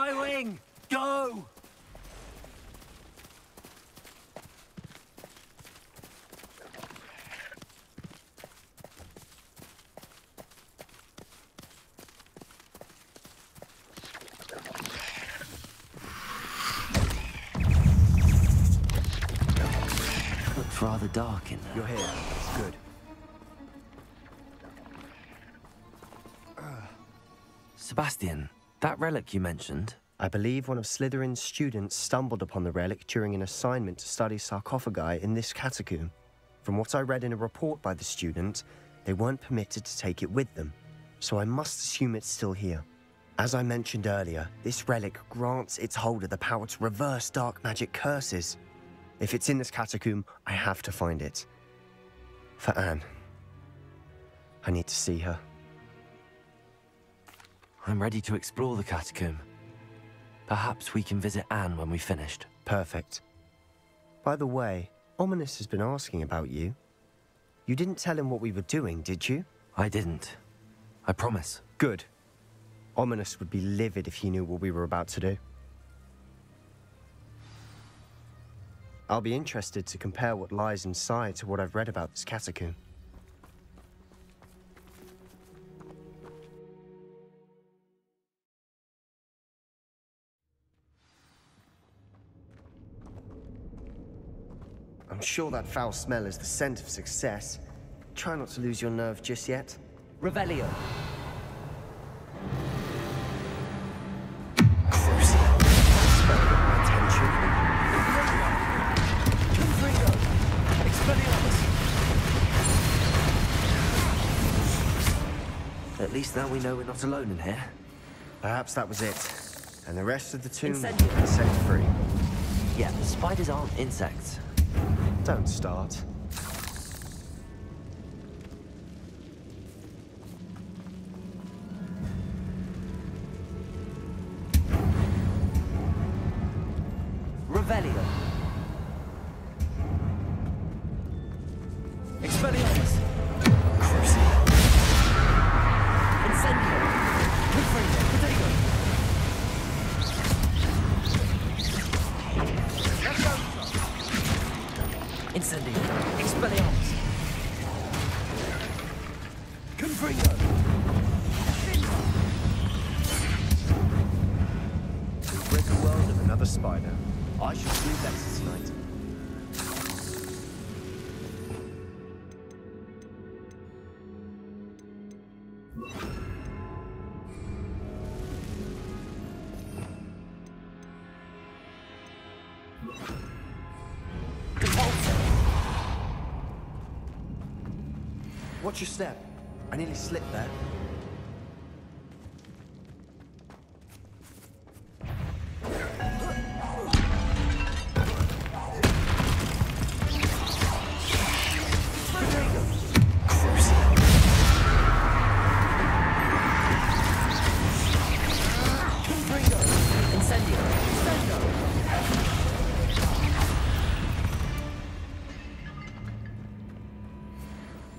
High wing! Go! Looks rather dark in there. You're here. It's good. Sebastian, that relic you mentioned. I believe one of Slytherin's students stumbled upon the relic during an assignment to study sarcophagi in this catacomb. From what I read in a report by the student, they weren't permitted to take it with them, so I must assume it's still here. As I mentioned earlier, this relic grants its holder the power to reverse dark magic curses. If it's in this catacomb, I have to find it. For Anne. I need to see her. I'm ready to explore the catacomb. Perhaps we can visit Anne when we've finished. Perfect. By the way, Ominous has been asking about you. You didn't tell him what we were doing, did you? I didn't. I promise. Good. Ominous would be livid if he knew what we were about to do. I'll be interested to compare what lies inside to what I've read about this catacomb. I'm sure that foul smell is the scent of success. Try not to lose your nerve just yet. Revelio. At least now we know we're not alone in here. Perhaps that was it. And the rest of the tomb is Incendio. set free. Yeah, spiders aren't insects. Don't start. Revelio. Expelliarmus. Crucio. Incendio. Confringo. Potato. Incendio. Expelliarmus. Confringo. We've rid the world of another spider. I should sleep better tonight. Watch your step. I nearly slipped there.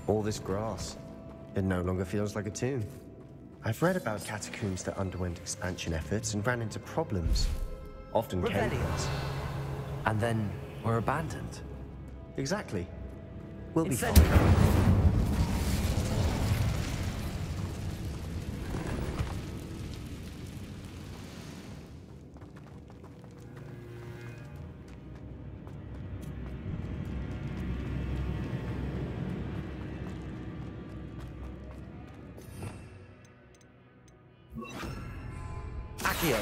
All this grass. It no longer feels like a tomb. I've read about catacombs that underwent expansion efforts and ran into problems. Often chaos. And then we're abandoned. Exactly. We'll be fine. Accio.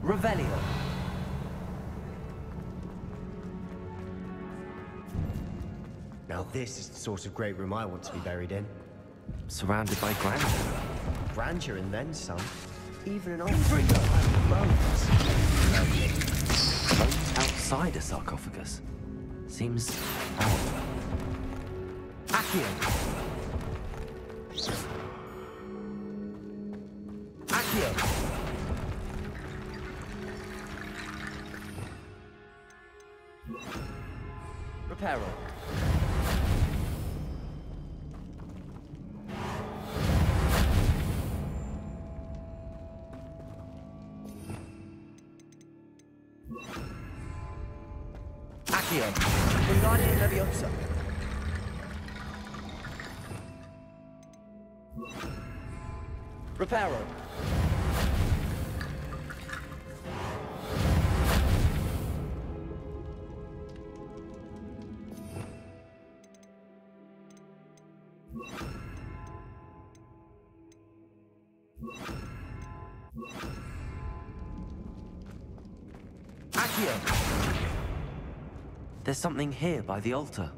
Revelio. Now this is the sort of great room I want to be buried in. Surrounded by grandeur. Grandeur and then some. Even an old bringer like bones. Bones outside a sarcophagus. Seems odd. Accio. Accio. Reparo. Accio. Wingardium Leviosa. Reparo. Accio. There's something here by the altar.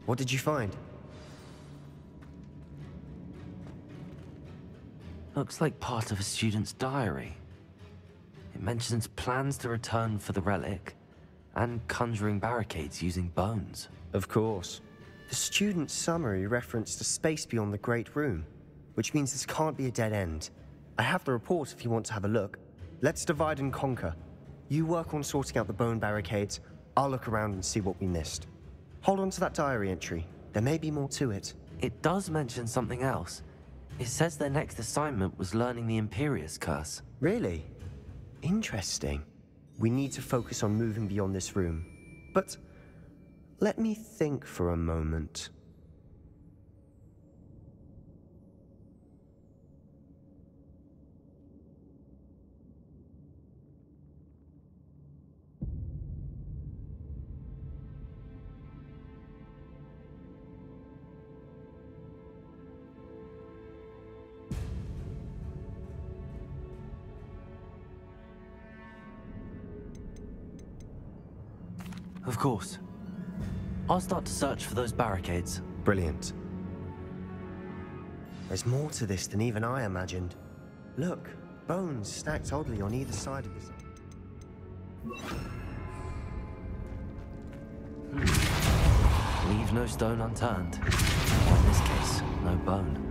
What did you find? Looks like part of a student's diary. It mentions plans to return for the relic and conjuring barricades using bones. Of course. The student's summary referenced a space beyond the Great Room, which means this can't be a dead end. I have the report if you want to have a look. Let's divide and conquer. You work on sorting out the bone barricades. I'll look around and see what we missed. Hold on to that diary entry. There may be more to it. It does mention something else. It says their next assignment was learning the Imperious Curse. Really? Interesting. We need to focus on moving beyond this room. But let me think for a moment. Of course. I'll start to search for those barricades. Brilliant. There's more to this than even I imagined. Look, bones stacked oddly on either side of this. Leave no stone unturned. Or in this case, no bone.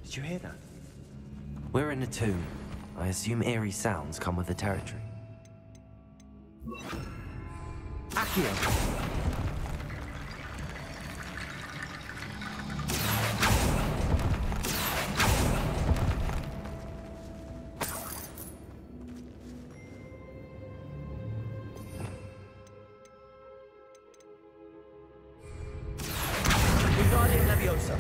Did you hear that? We're in a tomb. I assume eerie sounds come with the territory. Accio! Wingardium Leviosa.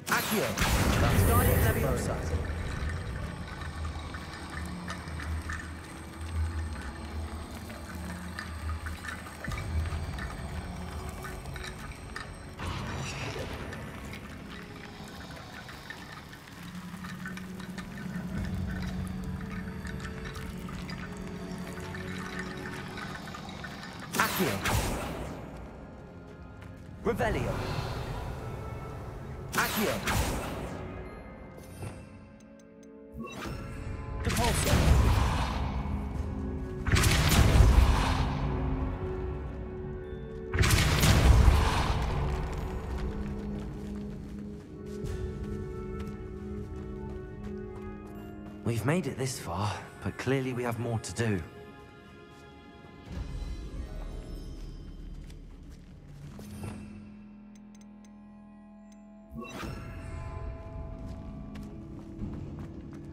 Accio! Wingardium Leviosa. Accio. Revelio. Accio. Depulso. We've made it this far, but clearly we have more to do.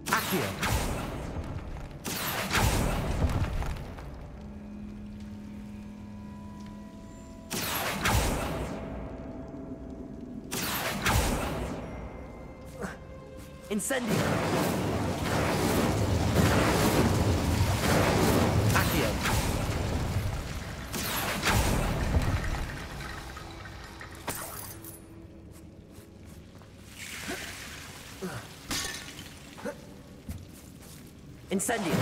Accio. Incendio! Accio! Incendio!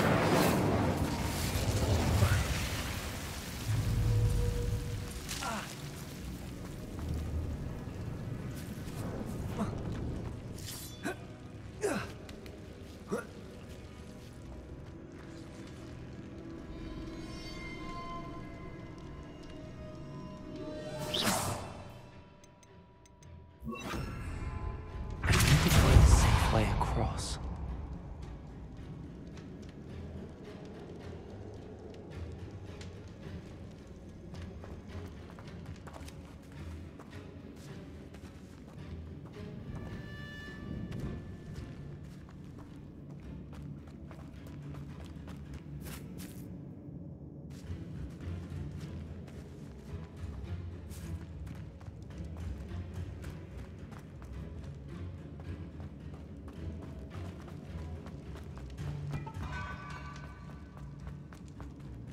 Way across.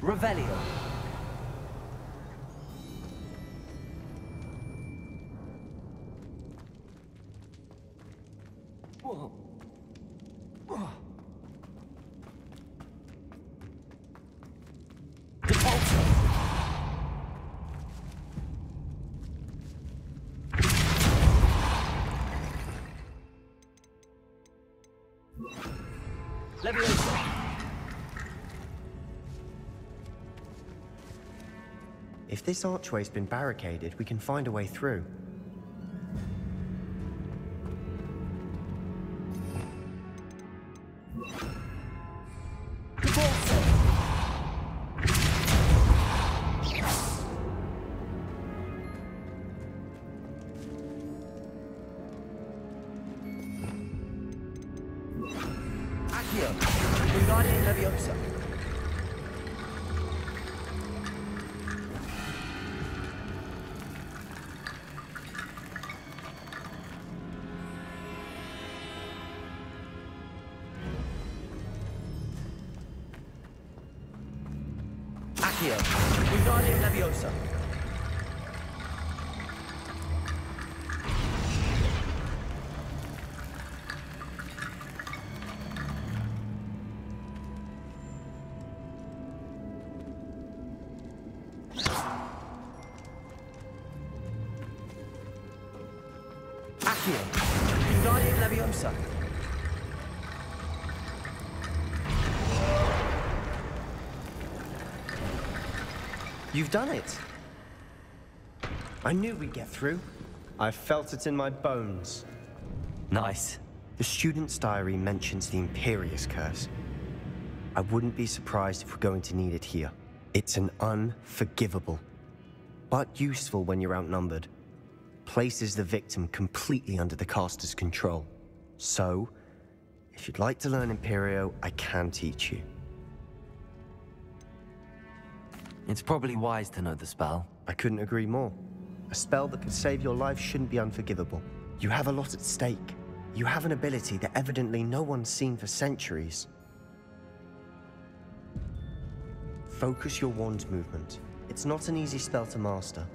Revelio. Whoa. Whoa. Defaulter. Leviosa. If this archway's been barricaded, we can find a way through. Accio. Wingardium Leviosa. Accio. Wingardium Leviosa. Accio. Wingardium Leviosa. You've done it! I knew we'd get through. I felt it in my bones. Nice. The student's diary mentions the Imperius Curse. I wouldn't be surprised if we're going to need it here. It's an unforgivable, but useful when you're outnumbered. Places the victim completely under the caster's control. So, if you'd like to learn Imperio, I can teach you. It's probably wise to know the spell. I couldn't agree more. A spell that could save your life shouldn't be unforgivable. You have a lot at stake. You have an ability that evidently no one's seen for centuries. Focus your wand's movement. It's not an easy spell to master.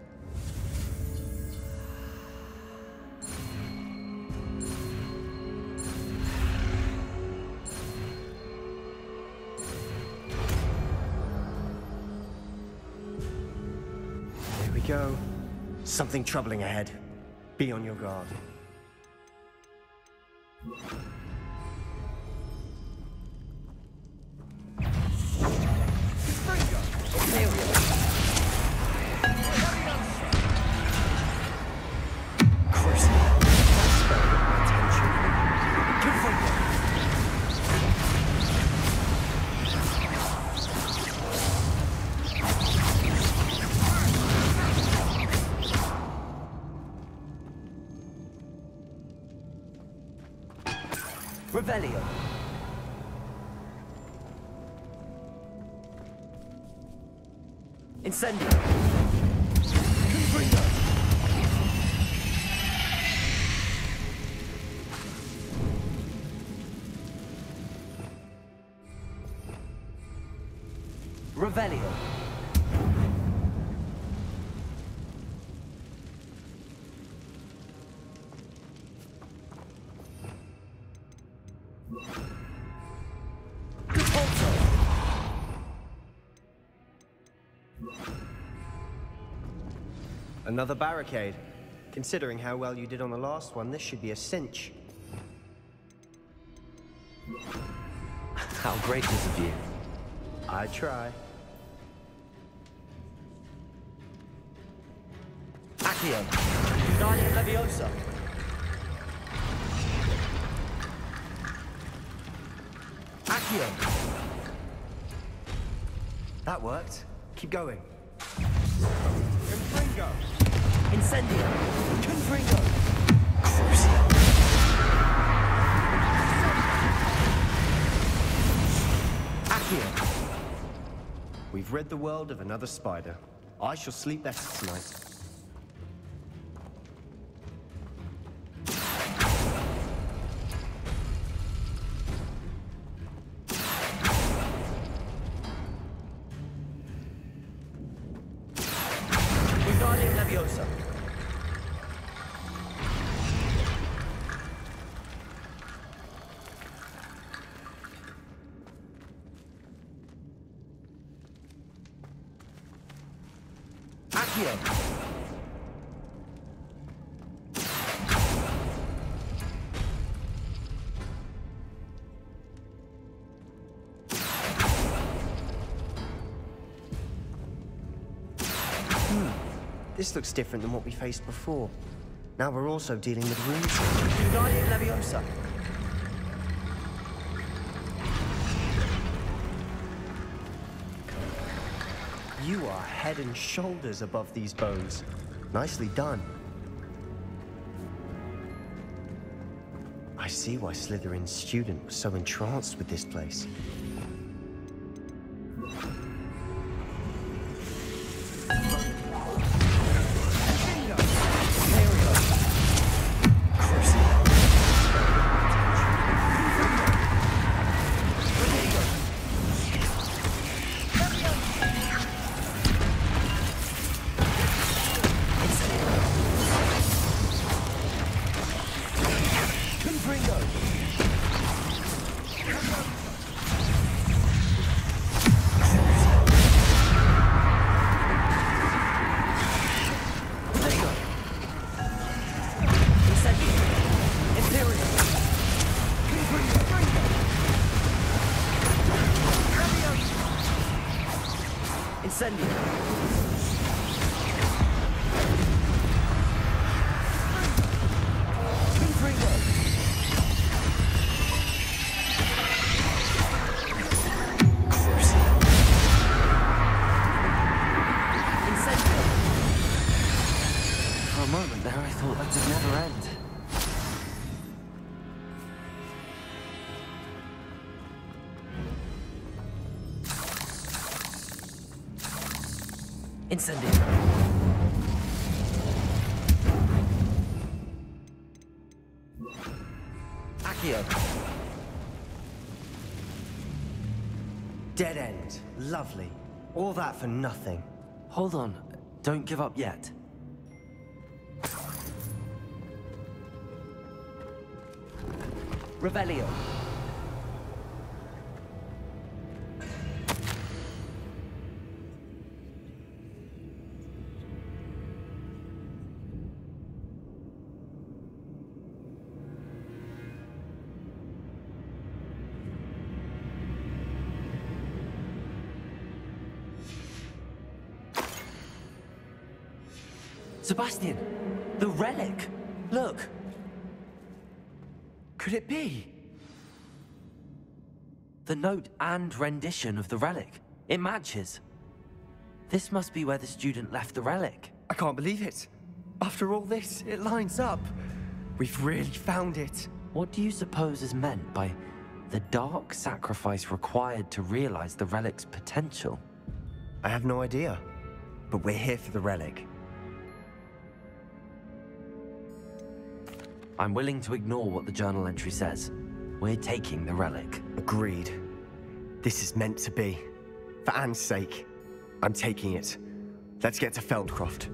There we go. Something troubling ahead. Be on your guard. Revelio. Incendio. Confringo. Revelio. Another barricade. Considering how well you did on the last one, this should be a cinch. How gracious of you. I try. Accio. Guardian Leviosa. Accio. That worked. Keep going. Confringo! Incendio. Confringo. Crucio. Accio. We've rid the world of another spider. I shall sleep better tonight. Guardian Leviosa. Accio. This looks different than what we faced before. Now we're also dealing with runes. Guardian Leviosa. You are head and shoulders above these bones. Nicely done. I see why Slytherin's student was so entranced with this place. For a moment there, I thought that would never end. Incendio. Accio. Dead end. Lovely. All that for nothing. Hold on. Don't give up yet. Revelio. Sebastian, the relic. Look. Could it be? The note and rendition of the relic. It matches. This must be where the student left the relic. I can't believe it. After all this, it lines up. We've really found it. What do you suppose is meant by the dark sacrifice required to realize the relic's potential? I have no idea. But we're here for the relic. I'm willing to ignore what the journal entry says. We're taking the relic. Agreed. This is meant to be. For Anne's sake. I'm taking it. Let's get to Feldcroft.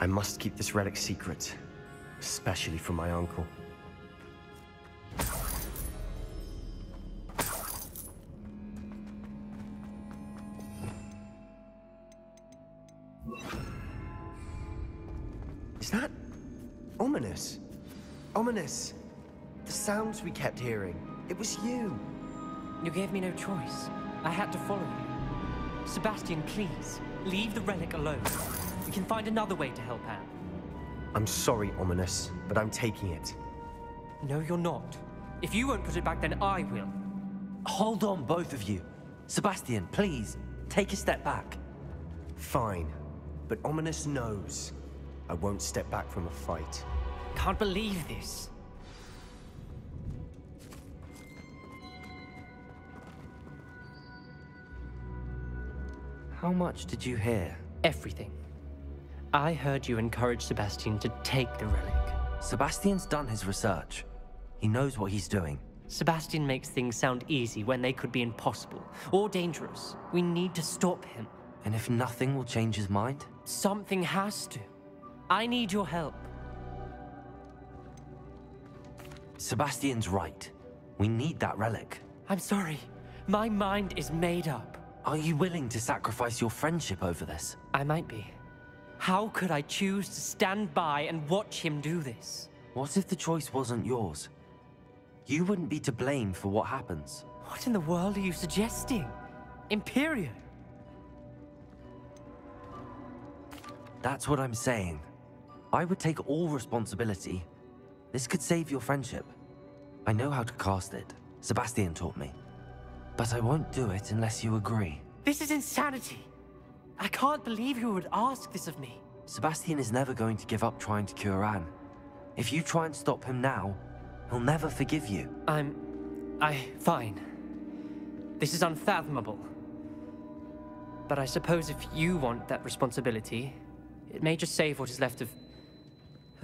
I must keep this relic secret, especially from my uncle. Is that ominous? Ominous! The sounds we kept hearing. It was you. You gave me no choice. I had to follow you. Sebastian, please, leave the relic alone. We can find another way to help Anne. I'm sorry, Ominous, but I'm taking it. No, you're not. If you won't put it back, then I will. Hold on, both of you. Sebastian, please, take a step back. Fine, but Ominous knows I won't step back from a fight. Can't believe this. How much did you hear? Everything. I heard you encourage Sebastian to take the relic. Sebastian's done his research. He knows what he's doing. Sebastian makes things sound easy when they could be impossible or dangerous. We need to stop him. And if nothing will change his mind? Something has to. I need your help. Sebastian's right. We need that relic. I'm sorry. My mind is made up. Are you willing to sacrifice your friendship over this? I might be. How could I choose to stand by and watch him do this? What if the choice wasn't yours? You wouldn't be to blame for what happens. What in the world are you suggesting? Imperium? That's what I'm saying. I would take all responsibility. This could save your friendship. I know how to cast it. Sebastian taught me. But I won't do it unless you agree. This is insanity. I can't believe you would ask this of me. Sebastian is never going to give up trying to cure Anne. If you try and stop him now, he'll never forgive you. Fine. This is unfathomable. But I suppose if you want that responsibility, it may just save what is left of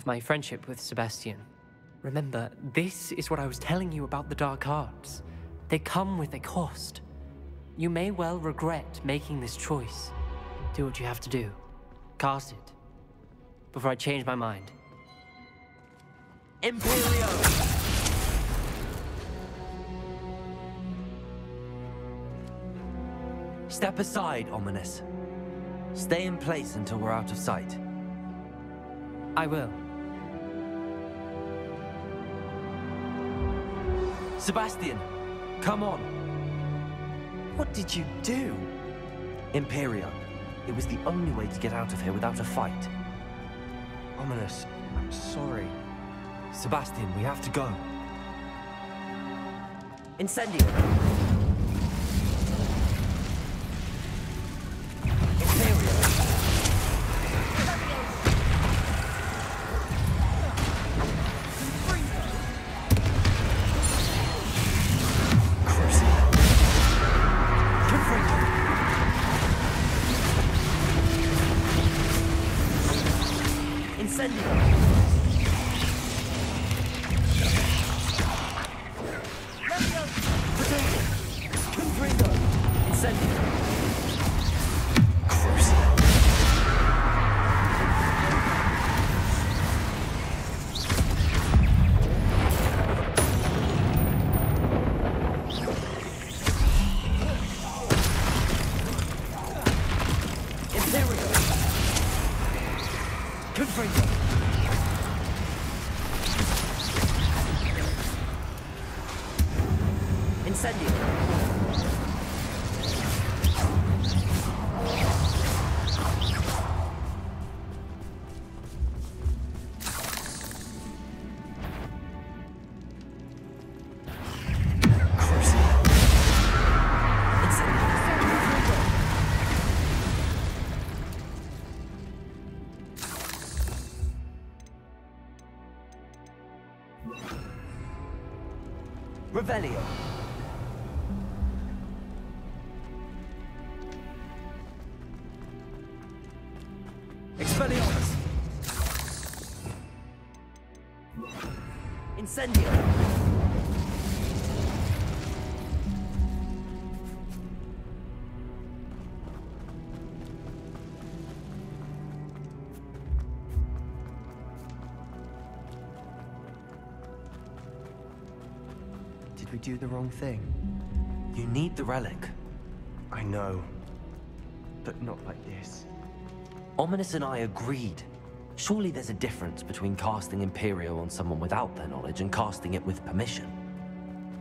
my friendship with Sebastian. Remember, this is what I was telling you about the dark arts. They come with a cost. You may well regret making this choice. Do what you have to do. Cast it. Before I change my mind. Imperio! Step aside, Ominous. Stay in place until we're out of sight. I will. Sebastian, come on. What did you do? Imperio. It was the only way to get out of here without a fight. Ominous, I'm sorry. Sebastian, we have to go. Incendio! Revelio. Expelliarmus. Incendio. if we do the wrong thing. You need the relic. I know. But not like this. Ominous and I agreed. Surely there's a difference between casting Imperio on someone without their knowledge and casting it with permission.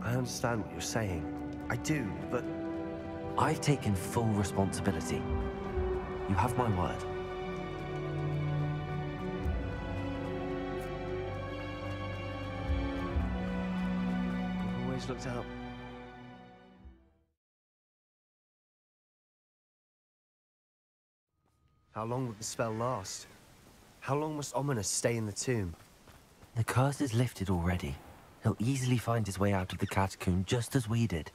I understand what you're saying. I do, but... I've taken full responsibility. You have my word. I've always looked out. How long would the spell last? How long must Ominous stay in the tomb? The curse is lifted already. He'll easily find his way out of the catacomb just as we did.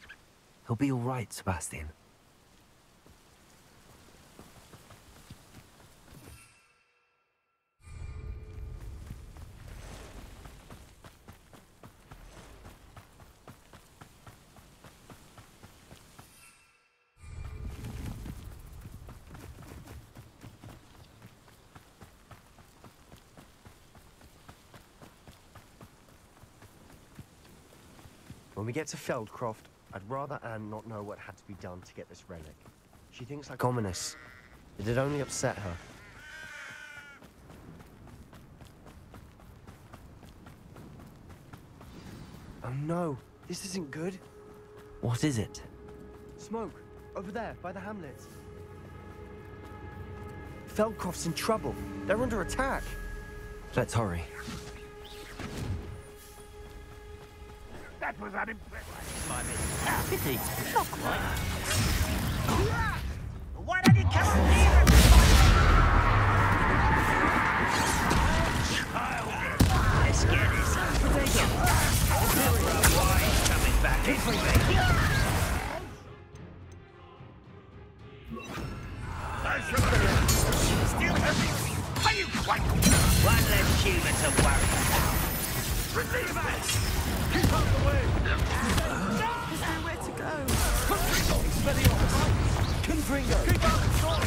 He'll be all right, Sebastian. When we get to Feldcroft, I'd rather Anne not know what had to be done to get this relic. She thinks like Ominous. It'd only upset her. Oh no, this isn't good. What is it? Smoke, over there, by the hamlet. Feldcroft's in trouble. They're under attack. Let's hurry. That was unimpressive. Pity, not quite. Why don't you come on here? Let's get this. Why he's coming back? Still heavy. Are you quite? One less human to worry about. Receive us! Keep out the way! There's nowhere to go. Confringo! Keep out the short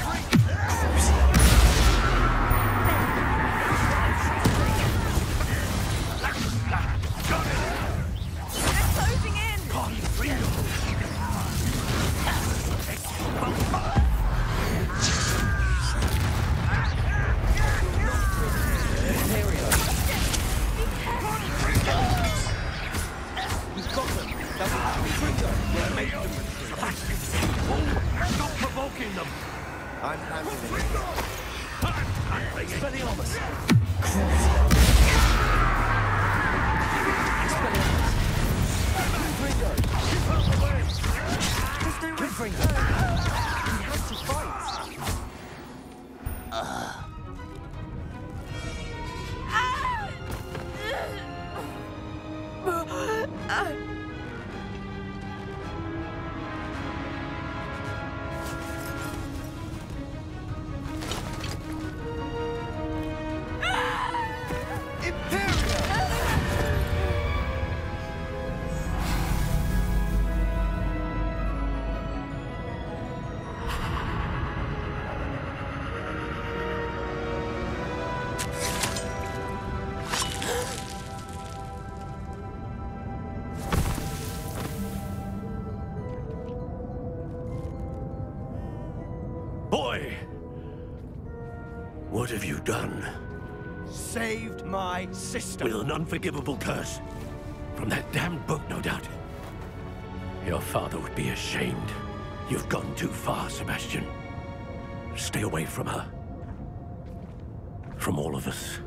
They're closing in. Stop provoking them! I'm handling it. Expelliarmus! There's nowhere to go. We have to fight. Boy! What have you done? Saved my sister. With an unforgivable curse. From that damned book, no doubt. Your father would be ashamed. You've gone too far, Sebastian. Stay away from her. From all of us.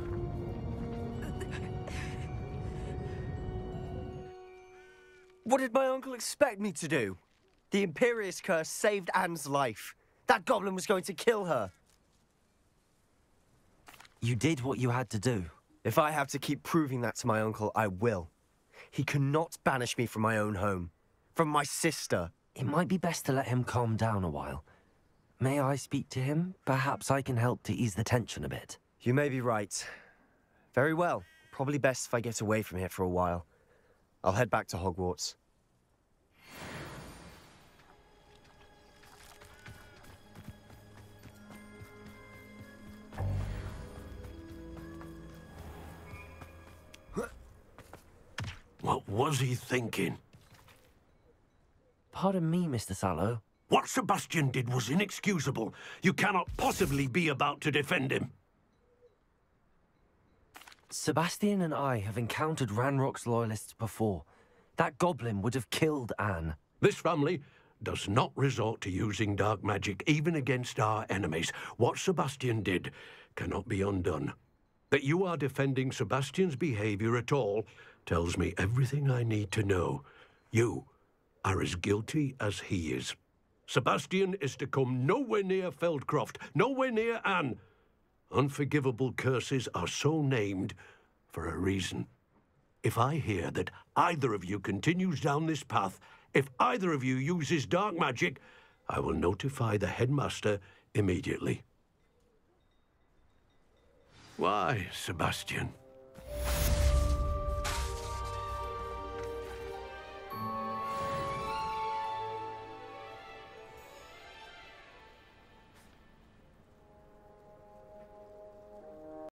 What did my uncle expect me to do? The Imperious curse saved Anne's life. That goblin was going to kill her. You did what you had to do. If I have to keep proving that to my uncle, I will. He cannot banish me from my own home. From my sister. It might be best to let him calm down a while. May I speak to him? Perhaps I can help to ease the tension a bit. You may be right. Very well. Probably best if I get away from here for a while. I'll head back to Hogwarts. What was he thinking? Pardon me, Mr. Sallow. What Sebastian did was inexcusable. You cannot possibly be about to defend him. Sebastian and I have encountered Ranrock's loyalists before. That goblin would have killed Anne. This family does not resort to using dark magic, even against our enemies. What Sebastian did cannot be undone. That you are defending Sebastian's behavior at all tells me everything I need to know. You are as guilty as he is. Sebastian is to come nowhere near Feldcroft, nowhere near Anne. Unforgivable curses are so named for a reason. If I hear that either of you continues down this path, if either of you uses dark magic, I will notify the headmaster immediately. Why, Sebastian?